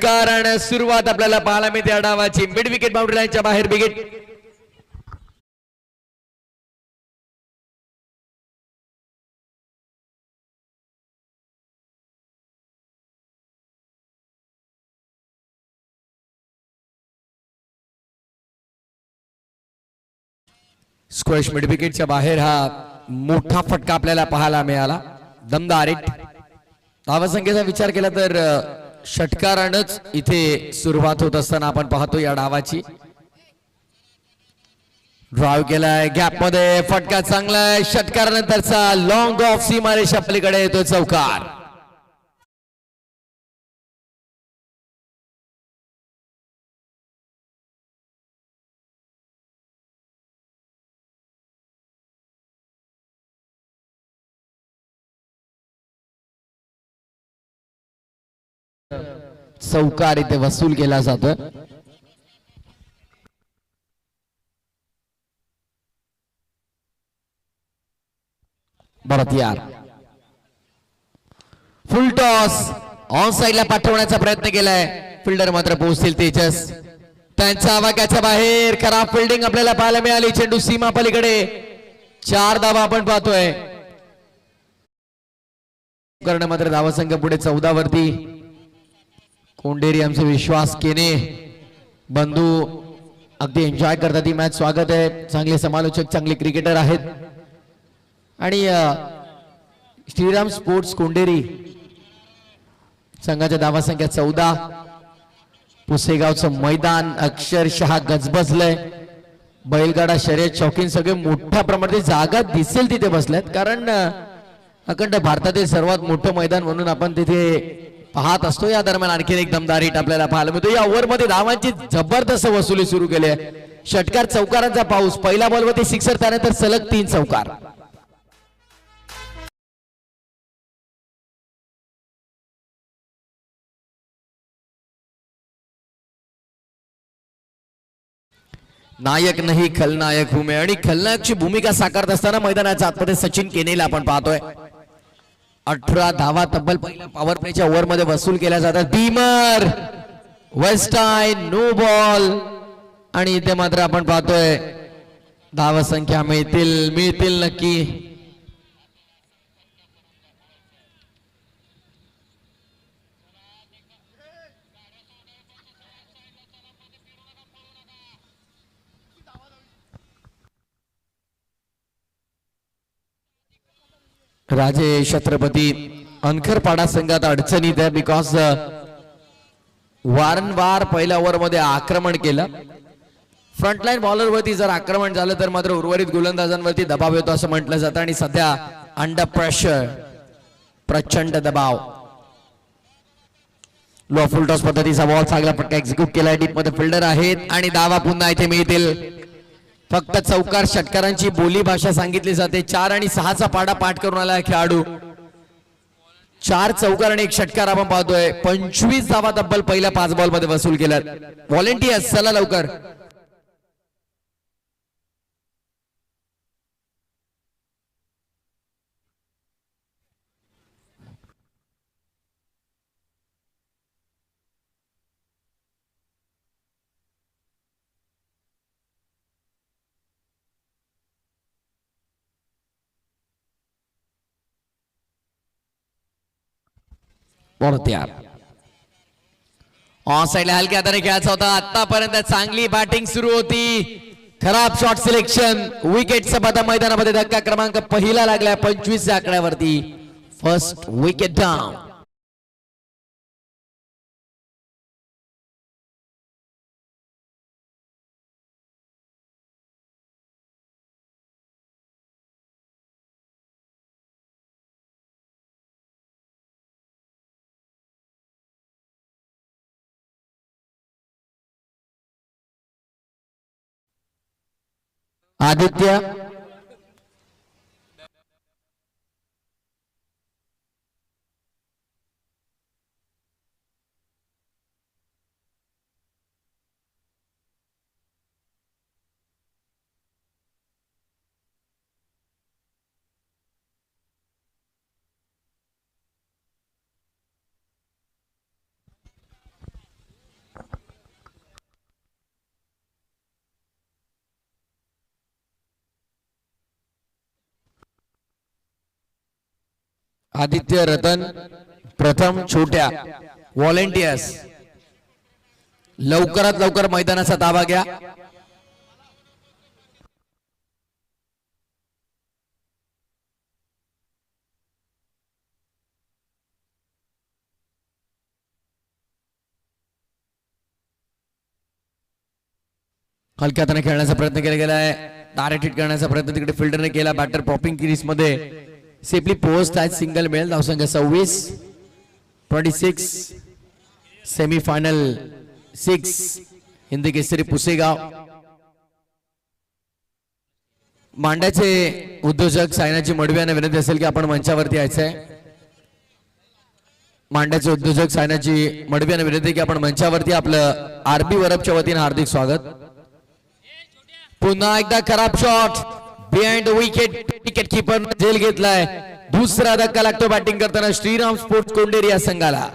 कारण सुरुवात आपल्याला पाहायला मिळते या डावाची. मिड विकेट बाउंड्री लाईनच्या बाहेर विकेट. स्क्वॅश मिड विकेटच्या बाहेर हा मोठा फटका आपल्याला पाहायला मिळाला. दमदार हिट. धावसंख्येचा विचार केला तर षटकारानंच इथे सुरुवात होत असताना आपण पाहतो या डावाची. ड्राइव्ह केलाय गॅप मध्ये, फटका चांगला आहे. षटकारानंतरचा लॉंग ऑफ सीमारेषा पलीकडे येतो चौकार. चौकार इथे वसूल केला जातो. यार फुल टॉस ऑन साइडला पाठवण्याचा प्रयत्न केलाय. फिल्डर मात्र पोहोचतील तेजस. त्यांच्या आवाक्याच्या बाहेर खराब फिल्डिंग आपल्याला पाहायला मिळाली. चेंडू सीमा पलीकडे. 4 धावा आपण पाहतोय. कर्ण मात्र धावसंख्या पुढे 14 वरती. कोंडेरी आमचे विश्वास केने बंधू अगदी एन्जॉय करतात ही मॅच. स्वागत आहे. चांगले समालोचक, चांगले क्रिकेटर आहेत. आणि श्रीराम स्पोर्ट्स कोंडेरी संघाच्या धावसंख्या 14. पुसेगावचं मैदान अक्षरशः गजबजलंय. बैलगाडा शर्यत शौकीन सगळे मोठ्या प्रमाणात जागा दिसेल तिथे बसल्यात. कारण अखंड भारतातील सर्वात मोठं मैदान म्हणून आपण तिथे पाहत असतो. या दरम्यान आणखी एक दमदार हिट आपल्याला पाहायला मिळतो. या ओव्हरमध्ये धावांची जबरदस्त वसुली सुरू केली आहे. षटकार चौकारांचा पाऊस. पहिल्या बॉलवरती सिक्सर, त्यानंतर सलग 3 चौकार. नायक नाही खलनायक हूं मैं. आणि खलनायकची भूमिका साकारत असताना मैदानाच्या आतमध्ये सचिन केनेला आपण पाहतोय. 18 धावा तब्बल पहिल्या पॉवर प्लेच्या ओव्हर मध्ये वसूल केल्या जातात. Beamer waist high no ball. आणि इथे मात्र आपण पाहतोय धावा संख्या मिळतील नक्की. राजे छत्रपती अनखरपाडा संघात अडचणीत आहे. बिकॉज वारंवार पहिल्या ओव्हर मध्ये आक्रमण केलं. फ्रंटलाईन बॉलर वरती जर आक्रमण झालं तर मात्र उर्वरित गोलंदाजांवरती दबाव येतो असं म्हटलं जातं. आणि सध्या अंडर प्रेशर, प्रचंड दबाव. लो फुल टॉस पद्धतीचा बॉल चांगला पटका एक्झिक्यूट केलाय. डीप मध्ये फिल्डर आहेत आणि धावा पुन्हा इथे मिळतील. फक्त चौकार. षटकारांची बोली भाषा सांगितली जाते. 4 आणि 6चा पाडा पाठ करून आला खेळाडू. 4 चौकार आणि 1 षटकार आपण पाहतोय. 25 धावा तब्बल पहिल्या 5 बॉल मध्ये वसूल केल्यात. व्हॉलेंटियर्स चला लवकर. तयार. ऑन साइडला हलक्या हाताने खेळायचा होता. आतापर्यंत चांगली बॅटिंग सुरू होती. खराब शॉट सिलेक्शन. विकेटचा पता मैदानामध्ये धक्का क्रमांक पहिला लागलाय 25 आकड्यावरती. First wicket down. Aditya Aditya Ratan प्रथम छोट्या व्हॉलेंटियर्स लवकरात लवकर मैदानाचा ताबा घ्या. हलक्या हाताने खेळण्याचा प्रयत्न केला गेला आहे. डायरेक्ट हिट करण्याचा प्रयत्न तिकडे फिल्डरने केला. बॅटर पॉपिंग क्रीज मध्ये सेफली पोस्ट आहे. सिंगल मिळेल. धावसंख्या 26 सेमी फायनल 6 हिंदी केसरी पुसेगाव. मांड्याचे उद्योजक सायनाची मडवी यांना विनंती असेल की आपण मंचावरती यायचंय. मांड्याचे उद्योजक सायनाची मडवी यांना विनंती की आपण मंचावरती. आपलं आरबी वरपच्या वतीने हार्दिक स्वागत. पुन्हा एकदा खराब shot behind wicket. Wicket keeper झेल घेतलाय. दुसरा धक्का लागतो बॅटिंग करताना श्रीराम स्पोर्ट्स कोंडेरी या संघाला.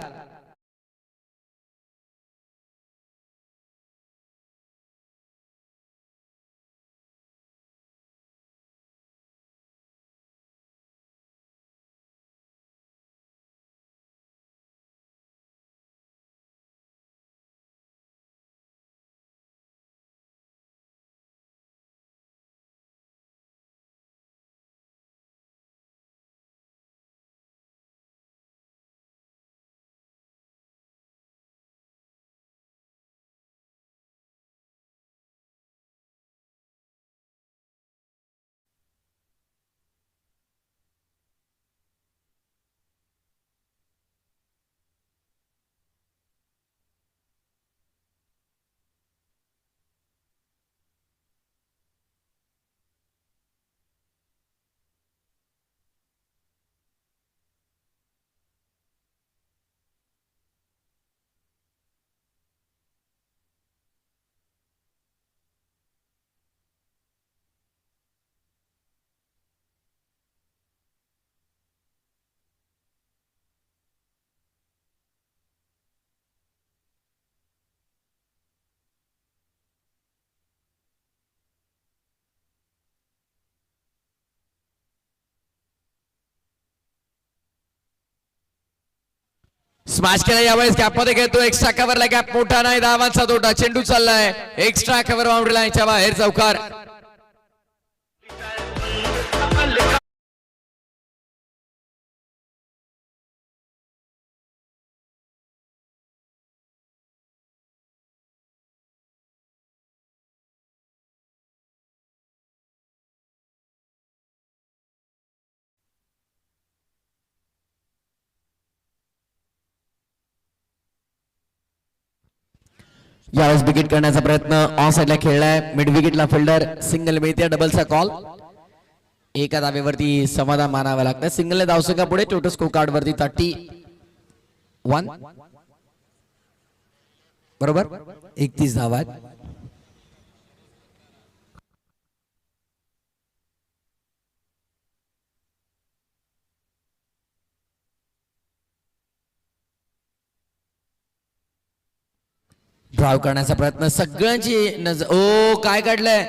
स्मॅश केला यावेळेस गॅप मध्ये घेतो. एक्स्ट्रा कव्हरला गॅप मोठा नाही. धावांचा तोटा. चेंडू चाललाय एक्स्ट्रा कव्हर बाउंड्री लाईनच्या बाहेर. चौकार. यावेळेस विकेट करण्याचा प्रयत्न ऑन साइडला खेळलाय. मिड विकेटला फिल्डर सिंगल मिळते. डबलचा कॉल. एका धावेवरती समाधान मानावं लागतं. सिंगलने धावसंख्या पुढे. टोटल स्कोर कार्ड वरती 31 बरोबर 31 धावा. ड्राइव करण्याचा प्रयत्न. सगळ्यांची नजर. ओ काय काढलंय.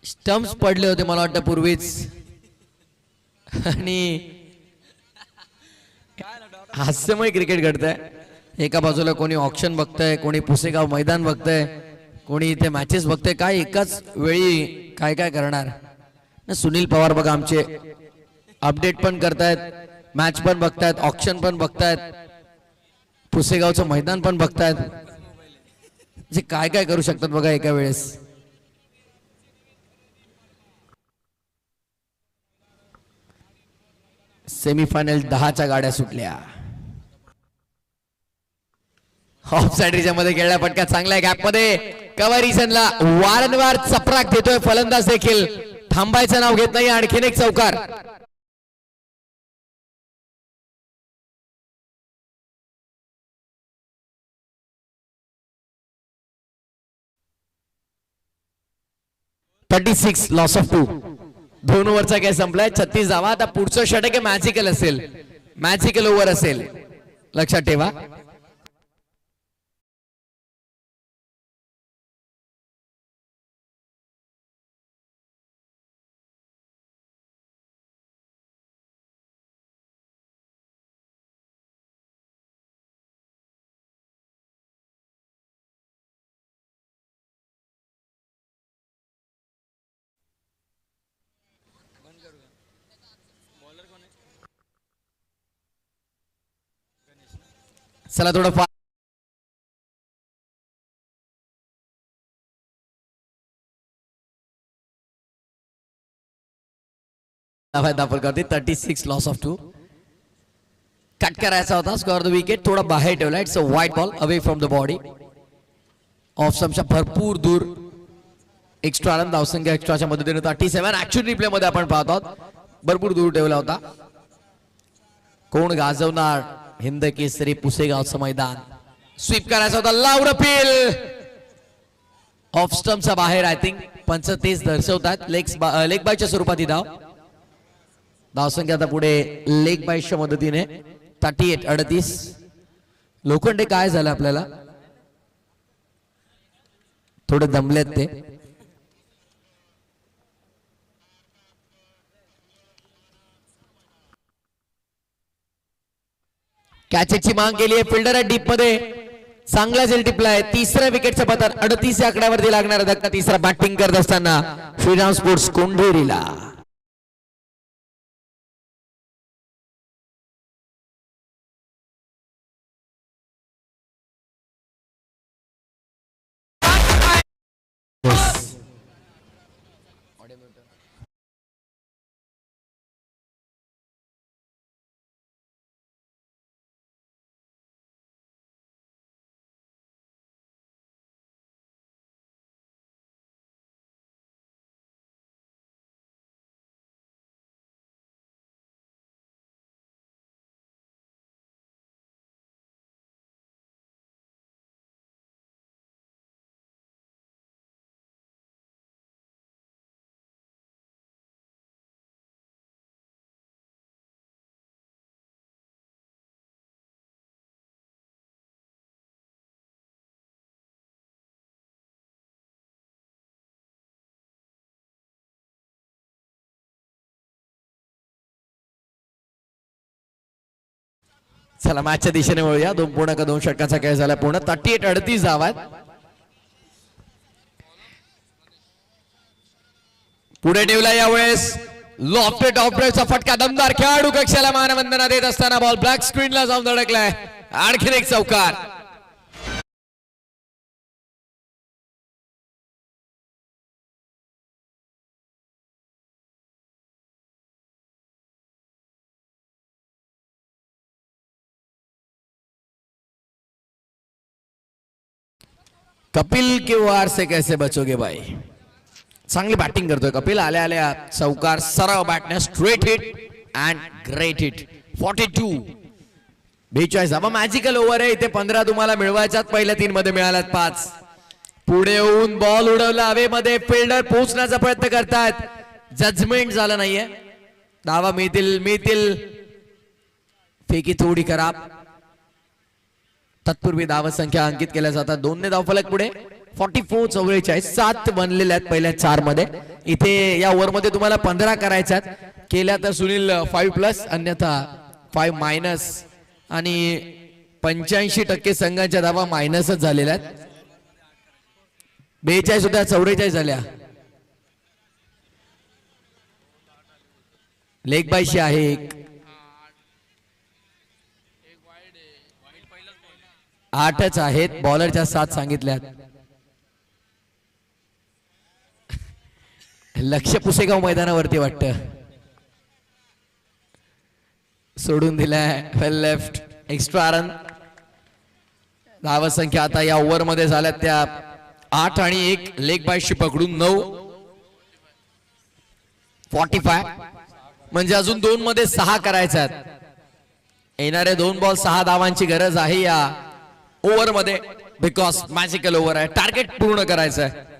स्टम्प्स पडले होते मला वाटतं पूर्वीच. आणि हास्यमय क्रिकेट घडतंय. एका बाजूला कोणी ऑक्शन बघतंय, कोणी पुसेगाव मैदान बघतंय, कोणी इथे मॅचेस बघतंय. काय एकाच वेळी काय काय करणार. सुनील पवार बघा आमचे अपडेट पण करतायत, मॅच पण बघतायत, ऑक्शन पण बघतायत, पुसेगावचं मैदान पण बघतायत. जे काय काय करू शकतात बघा एका वेळेस. सेमीफायनल 10च्या गाड्या सुटल्या. ऑफ साइड रिजन मध्ये खेळला फटका चांगला आहे. गॅप मध्ये कव्हरिसनला वारंवार चपराक देतोय फलंदाज देखील. थांबायचं नाव घेत नाही. आणखीन एक चौकार. (36) लॉस ऑफ 2. 2 ओव्हरचा काय संपलाय. 36 धावा. आता पुढचं षटक मॅजिकल असेल. मॅजिकल ओव्हर असेल. लक्षात ठेवा. चला थोडं दाखल करते. 36 लॉस ऑफ 2. कट करायचा होता. स्कोअर द विकेट थोडा बाहेर ठेवला. It's a wide ball away from the body. Off स्टंपच्या भरपूर दूर. एक्स्ट्रा रन धावसंख्या एक्स्ट्राच्या मदतीने 37. ऍक्च्युअल रिप्ले मध्ये आपण पाहतो भरपूर दूर ठेवला होता. कोण गाजवणार हिंद केसरी पुसेगावचं मैदान. स्वीप करायचा होता. लाऊड अपील ऑफ स्टंपच्या बाहेर. आय थिंक पंच तेच दर्शवतात. लेग बायच्या स्वरूपात ही धावसंख्या आता पुढे लेग बायच्या मदतीने 38. लोखंडे काय झालं आपल्याला थोडे दमलेत ते. कॅचेसची मांग केली आहे. फिल्डर आहे डीप मध्ये. चांगला झेल टिपला आहे. तिसऱ्या विकेटचं पतन 38 या आकड्यावरती लागणारा धक्का. तिसरा बॅटिंग करत असताना श्रीराम स्पोर्ट्स कोंढेरीला. चला मॅचच्या दिशेने वळूया. 2.2 षटकांचा खेळ झाला पूर्ण. 38 धावा पुढे ठेवला. यावेळेस लॉफ्टेड ऑफरेटचा फटका. दमदार खेळाडू कक्षाला मानवंदना देत असताना बॉल ब्लॅक स्क्रीनला जाऊन धडकलाय. आणखीन एक चौकार. कपिल के वार से कैसे बचोगे भाई. चांगली बॅटिंग करतोय कपिल. आल्या आल्या चौकार. सरळ बॅटने straight hit and great hit. 42. हा मॅजिकल ओव्हर आहे. इथे 15 तुम्हाला मिळवायच्यात. पहिल्या 3 मध्ये मिळाल्यात 5. पुढे येऊन बॉल उडवला हवेमध्ये. फिल्डर पोहोचण्याचा प्रयत्न करतायत. जजमेंट झालं नाहीये. धावा मिळतील. फेकी थोडी खराब. तत्पूर्वी धाव संख्या अंकित केल्या जातात. 2 ने धावफलक पुढे. 44-44. 7 बनलेल्या आहेत पहिल्या 4 मध्ये. इथे या ओव्हर मध्ये तुम्हाला 15 करायच्यात. केल्या तर सुनील 5+ अन्यथा 5- आणि 85% संघांच्या धावा मायनसच झालेल्या आहेत. 42 होत्या 44 झाल्या. लेग बायशी आहे एक. 8च आहेत. बॉलरच्या 7 सांगितल्यात. लक्ष पुसेगाव मैदानावरती वाटतं. सोडून दिलाय. वेल लेफ्ट. Extra run. धाव संख्या आता या ओव्हर मध्ये झाल्यात त्या 8 आणि 1 लेग बायशी पकडून 9. 45 म्हणजे अजून 2 मध्ये 6 करायच्यात. येणारे 2 बॉल 6 धावांची गरज आहे या ओव्हर मध्ये. बिकॉज मॅजिकल ओव्हर आहे. टार्गेट पूर्ण करायचं आहे.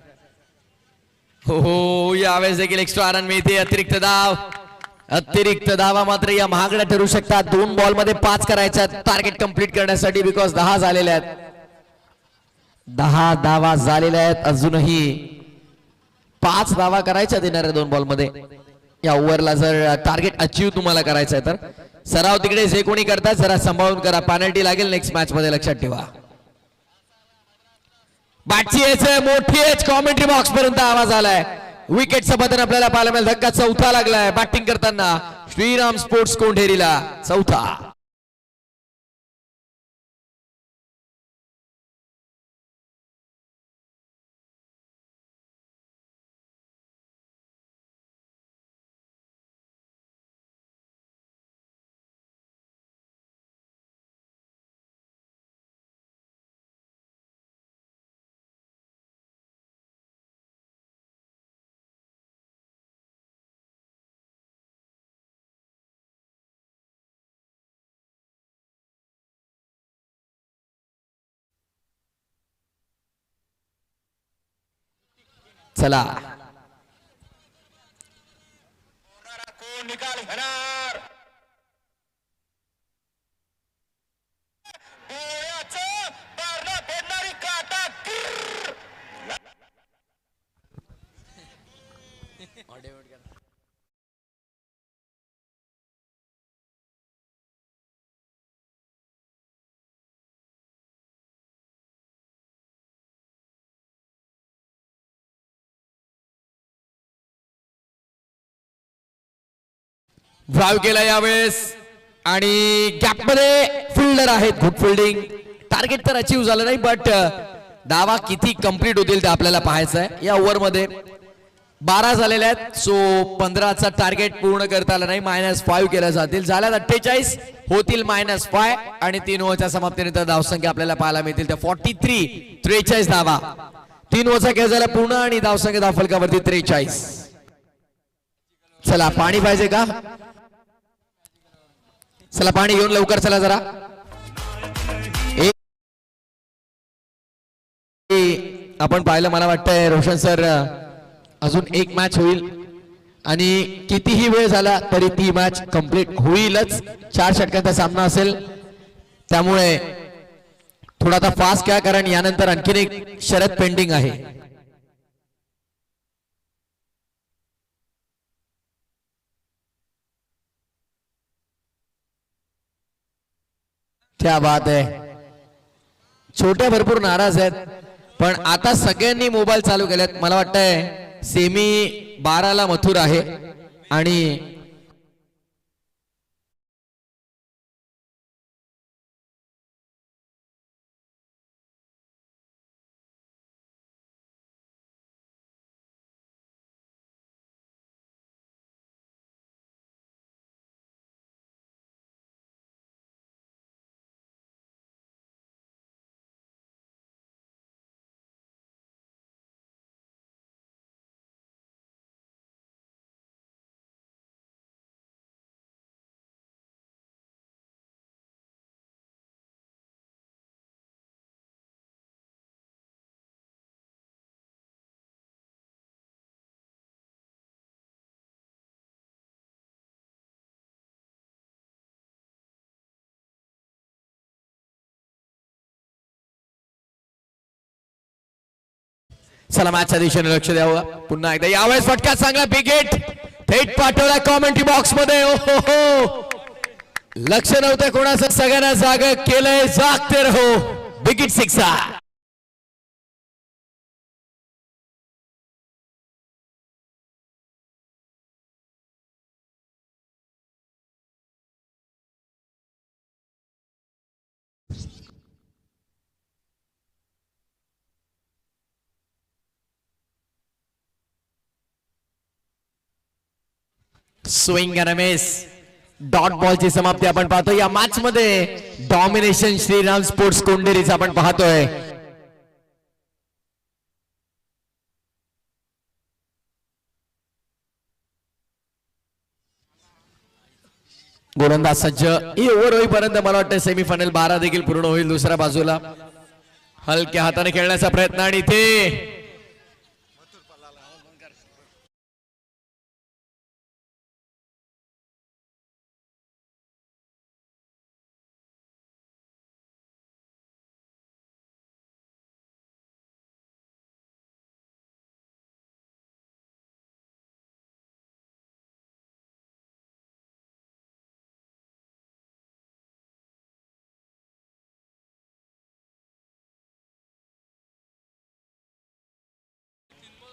हो यावेळेस देखील एक्स्ट्रा रन मिळते. अतिरिक्त धावा मात्र या महागड्या ठरू शकतात. 2 बॉल मध्ये 5 करायच्या टार्गेट कंप्लीट करण्यासाठी. बिकॉज 10 झालेल्या आहेत. 10 धावा झालेल्या आहेत. अजूनही 5 धावा करायच्या येणाऱ्या 2 बॉल मध्ये. या ओव्हरला जर टार्गेट अचीव तुम्हाला करायचं आहे तर सराव तिकडे जे कोणी करतात जरा सांभाळून करा. पेनल्टी लागेल नेक्स्ट मॅच मध्ये. लक्षात ठेवा. बॅटची मोठी एज कॉमेंट्री बॉक्स पर्यंत आवाज आलाय. विकेटचं पतन आपल्याला पाहायला मिळेल. धक्का 4था लागलाय बॅटिंग करताना श्रीराम स्पोर्ट्स कोंढेरीला. 4था. चला निकाल घेणार डोळ्याचं पारणं फेडणारी काटा ड्राइव्ह केला यावेळेस आणि गॅप मध्ये फिल्डर आहेत. Good fielding. टार्गेट तर अचीव्ह झालं नाही बट दावा किती कंप्लीट होतील ते आपल्याला पाहायचं आहे. या ओव्हर मध्ये 12 झालेले आहेत. सो 15चा टार्गेट पूर्ण करता आला नाही. -5 केल्या जातील. झाल्यात 48 होतील -5 आणि 3 ओव्हरच्या समाप्तीनंतर धावसंख्या आपल्याला पाहायला मिळतील त्या 43 धावा. 3 ओव्हरचा खेळ झाला पूर्ण आणि धावसंख्या धावफलकावरती 43. चला पाणी पाहिजे का? चला पाणी घेऊन लवकर चला जरा. आपण पाहिलं मला वाटतंय रोशन सर अजून एक मॅच होईल आणि कितीही वेळ झाला तरी ती मॅच कंप्लीट होईलच. 4 षटकांचा सामना असेल त्यामुळे थोडा आता फास्ट घ्या कारण यानंतर आणखीन एक शर्यत पेंडिंग आहे. क्या बात आहे. छोटे भरपूर नाराज आहेत पण आता सगळ्यांनी मोबाईल चालू केलेत. मला वाटतंय सेमी 12ला मथुर आहे आणि चला मॅचच्या दिशेने लक्ष द्यावं. पुन्हा एकदा यावेळेस फटका चांगला बिग हिट थेट पाठवला कॉमेंट्री बॉक्स मध्ये. हो लक्ष नव्हतं कोणाचं. सगळ्यांना जाग केलंय. जागते रहो. Big hit 6. Swing and miss. Dot बॉलची समाप्ती आपण पाहतो. या मॅच मध्ये डॉमिनेशन श्रीराम स्पोर्ट्स कोंडेरीचा आपण पाहतोय. गोलंदाज सज्ज. ही ओव्हर होईपर्यंत मला वाटतं सेमीफायनल 12 देखील पूर्ण होईल. दुसऱ्या बाजूला हलक्या हाताने खेळण्याचा प्रयत्न आणि इथे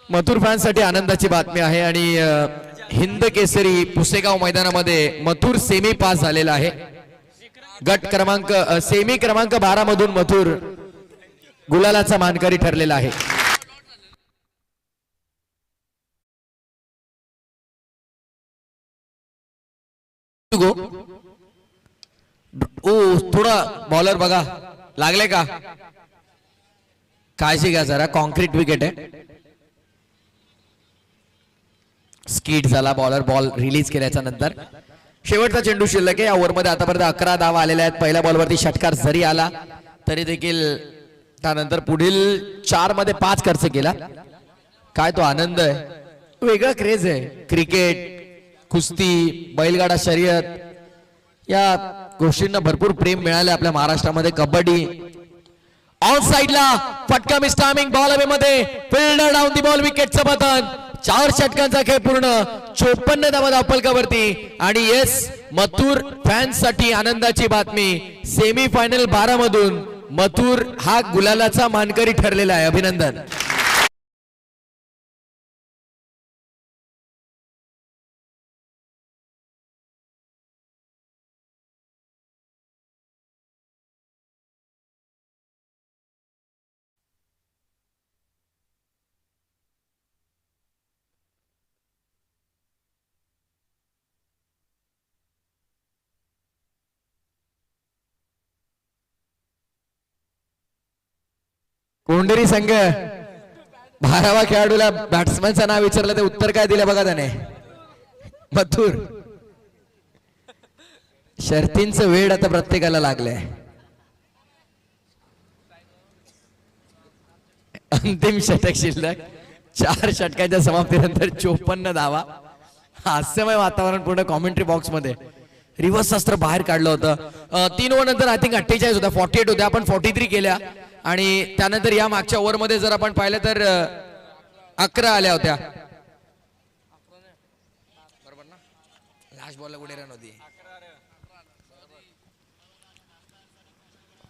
मथुर फॅन्ससाठी आनंदाची बातमी आहे आणि हिंद केसरी पुसेगाव मैदानामध्ये मथुर सेमी पास झालेला आहे. गट क्रमांक सेमी क्रमांक 12 मधून मथुर गुलालाचा मानकरी ठरलेला आहे. थोडा बॉलर बघा लागले का? काळजी घ्या जरा. कॉन्क्रीट विकेट आहे. स्कीड झाला बॉलर. बॉल रिलीज केल्याच्या नंतर शेवटचा चेंडू शिल्लक आहे. या ओव्हरमध्ये आतापर्यंत 11 धावा आलेल्या आहेत. पहिल्या बॉलवरती षटकार जरी आला तरी देखील त्यानंतर पुढील 4 मध्ये 5 खर्च केला. काय तो आनंद आहे, वेगळा क्रेज आहे. क्रिकेट, कुस्ती, बैलगाडा शर्यत या गोष्टींना भरपूर प्रेम मिळाले आपल्या महाराष्ट्रामध्ये. कबड्डी ऑन साइडला फटका मिस टायमिंग, बॉल हवेमध्ये, फिल्डर डाऊन दी बॉल, विकेटचं पतन. 4 षटकांचा खेळ पूर्ण, 54 धावा धावफलकावरती. आणि येस, मथुर फॅन्स साठी आनंदाची बातमी, सेमी फायनल 12 मधून मथुर हा गुलालाचा मानकरी ठरलेला आहे. अभिनंदन. कोंढरी संघ 12वा खेळाडूला बॅट्समॅनचं नाव विचारलं ते उत्तर काय दिलं बघा त्याने, मथुर. शर्तींचं वेळ आता प्रत्येकाला लागलंय. अंतिम षटक शिल्लक, 4 षटकांच्या समाप्तीनंतर 54 धावा. हास्यमय वातावरण पूर्ण कॉमेंट्री बॉक्स मध्ये. रिव्हर्स अस्त्र बाहेर काढलं होतं. 3 ओव्हर नंतर आय थिंक 48 होत्या, 48 होत्या, आपण 43 केल्या. आणि त्यानंतर या मागच्या ओव्हर मध्ये जर आपण पाहिलं तर 11 आल्या होत्या. बरोबर ना, लास्ट बॉलला कुठे रन होती.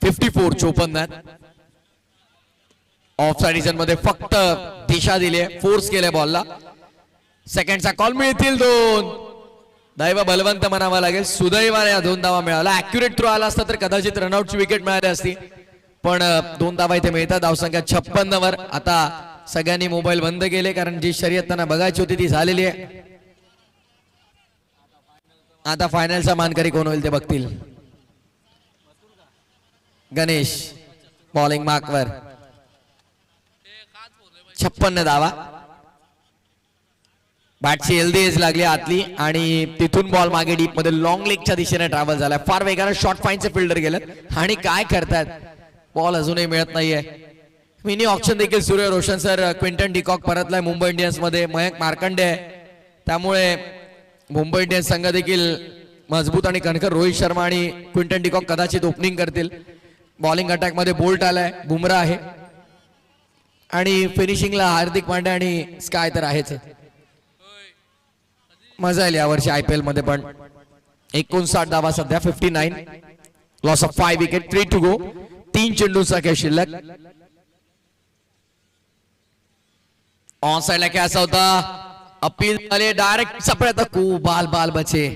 54 54 ऑफ साइड रिजन मध्ये फक्त दिशा दिली, फोर्स केले बॉलला. सेकंडचा कॉल मिळतील 2. दैव बलवंत म्हणावा लागेल, सुदैवाने 2 धावा मिळाला. अॅक्युरेट थ्रो आला असता तर कदाचित रनआउटची विकेट मिळाली असती, पण 2 धावा इथे मिळतात. धावसंख्या 56 वर. आता सगळ्यांनी मोबाईल बंद केले कारण जी शर्यत त्यांना बघायची होती ती झालेली आहे. आता फायनलचा मानकरी कोण होईल ते बघतील. गणेश बॉलिंग मार्कवर, 56 धावा. बॅटची हेल्दी एज लागली आतली आणि तिथून बॉल मागे डीप मध्ये लॉंग लेगच्या दिशेने ट्रॅव्हल झालाय. फार वेगाने शॉर्ट फाईनचे फिल्डर गेलेत आणि काय करतात, बॉल अजूनही मिळत नाहीये. मिनी ऑप्शन देखील सुरू आहे. रोशन सर, क्विंटन डिकॉक परतलाय मुंबई इंडियन्स मध्ये, मयंक मार्कंडे आहे, त्यामुळे मुंबई इंडियन्स संघ देखील मजबूत आणि कणखर. रोहित शर्मा आणि क्विंटन डिकॉक कदाचित ओपनिंग करतील. बॉलिंग अटॅक मध्ये बोल्ट आलाय, बुमरा आहे आणि फिनिशिंगला हार्दिक पांड्या आणि स्काय तर आहेच. मजा येईल यावर्षी IPL मध्ये पण. 59 धावा सध्या, 59. Loss of 5 wicket, 3 to go. 3 चेंडूंचा खेळ शिल्लक. ऑन साइडला कॅचा होता, अपील झाले, डायरेक्ट सपळ्यात बाल बाल बचे.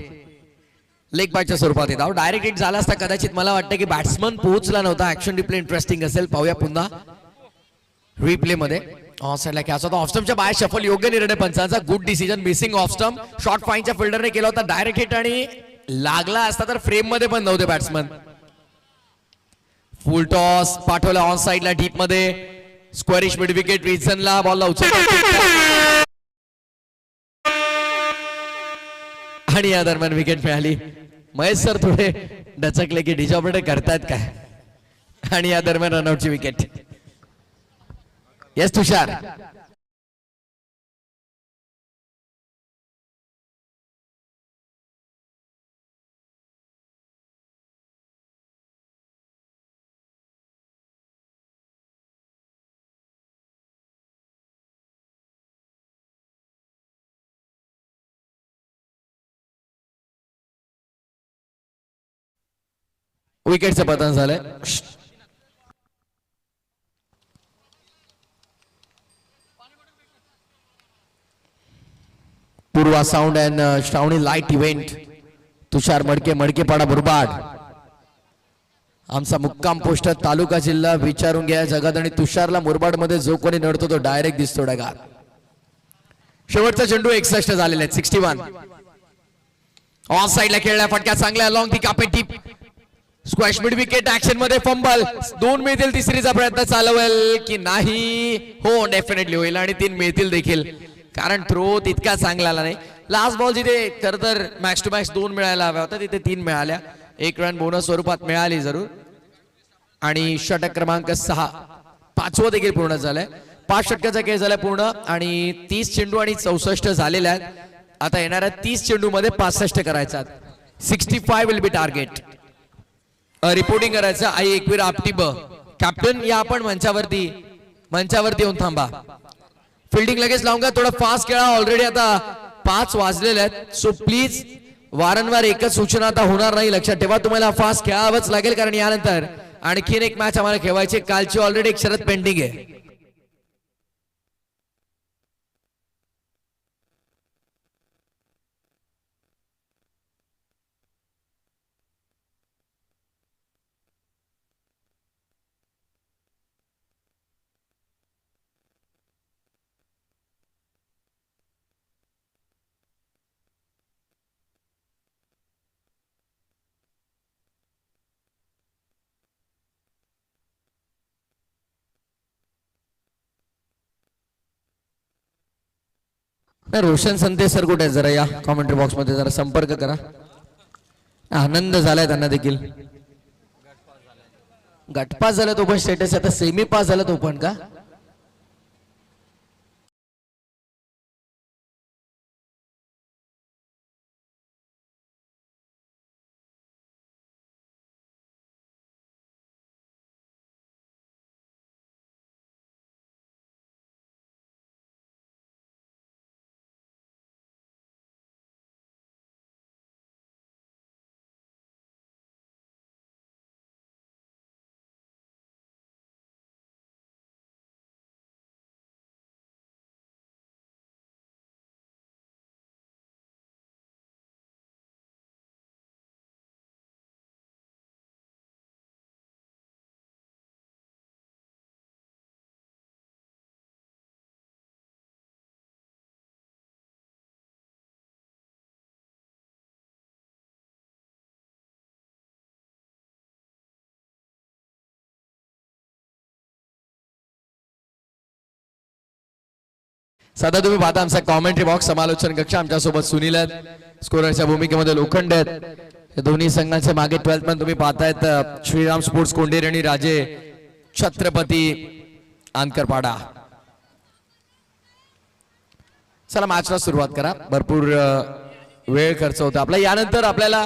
लेग बायच्या स्वरूपात येतात. डायरेक्ट हिट झाला असता कदाचित. मला वाटतं की बॅट्समन पोहोचला नव्हता. ऍक्शन रिप्ले इंटरेस्टिंग असेल, पाहूया पुन्हा रिप्ले मध्ये. ऑफ साइडला कॅच होता, ऑफ स्टंपच्या बाहेर शफल. योग्य निर्णय पंचांचा, good decision. Missing off stump, short फाईनच्या फिल्डरने केला होता डायरेक्ट हिट आणि लागला असता तर फ्रेम मध्ये पण नव्हते बॅट्समन. फुल टॉस पाठवला ऑन साइडला डीप मध्ये. स्क्वेरिश मिड विकेट रिझनला बॉलला उचलला आणि या दरम्यान विकेट मिळाली. महेश सर थोडे डचकले की डिजॉपरेटर करतायत काय, आणि या दरम्यान रनआउटची विकेट. येस तुषार. विकेटचं पतन झालंय. Purva sound and Shravani light event. Tushar Madke, Madkepada Murbad. आमचा मुक्काम पोस्ट तालुका जिल्हा. विचारून घ्या जगात. आणि तुषारला मुरबाड मध्ये जो कोणी नडतो तो डायरेक्ट दिसतो डगात. शेवटचा चेंडू 61 झालेला आहे. 61. ऑन साइडला खेळला फटका चांगला लॉंग ती कापे टीप. स्क्वॅश मिड विकेट ऍक्शन मध्ये फंबल. 2 मिळतील. तिसरीचा प्रयत्न चालवेल की नाही? हो, डेफिनेटली होईल आणि 3 मिळतील देखील, कारण थ्रो तितका चांगला आला नाही. लास्ट बॉल जिथे खर तर मॅक्स टू मॅक्स 2 मिळायला हव्या होता तिथे 3 मिळाल्या. 1 रन बोनस स्वरूपात मिळाली जरूर. आणि षटक क्रमांक 6 5वं देखील पूर्ण झालंय. 5 षटकाचा खेळ झाला पूर्ण आणि 30 चेंडू आणि 64 झालेल्या आहेत. आता येणाऱ्या 30 चेंडू मध्ये 65 करायचा. 65 विल बी टार्गेट. रिपोर्टिंग करायचं आई एकवीर आपटीब. कॅप्टन या आपण मंचावरती येऊन थांबा. फिल्डिंग लगेच लावून का, थोडा फास्ट खेळा. ऑलरेडी आता 5 वाजलेले आहेत. सो प्लीज वारंवार एकच सूचना आता होणार नाही, लक्षात ठेवा. तुम्हाला फास्ट खेळावंच लागेल कारण यानंतर आणखीन एक मॅच आम्हाला खेळवायची. कालची ऑलरेडी एक शरद पेंडिंग आहे. रोशन संते सर कुठे जरा या कॉमेंट्री बॉक्स मध्ये जरा संपर्क करा. आनंद झालाय त्यांना देखील. गटपास झाला तो पण स्टेटस, आता सेमी पास झाला तो पण का. सध्या तुम्ही पाहता आमचा कॉमेंट्री बॉक्स समालोचन कक्ष. आमच्यासोबत सुनील आहेत, स्कोररच्या भूमिकेमध्ये लोखंड आहेत. या दोन्ही संघांचे मागे 12th मध्ये तुम्ही पाहतायत श्रीराम स्पोर्ट्स कोंडेर आणि राजे छत्रपती आंतरपाडा. चला मॅचला सुरुवात करा. भरपूर वेळ खर्च होता आपला. यानंतर आपल्याला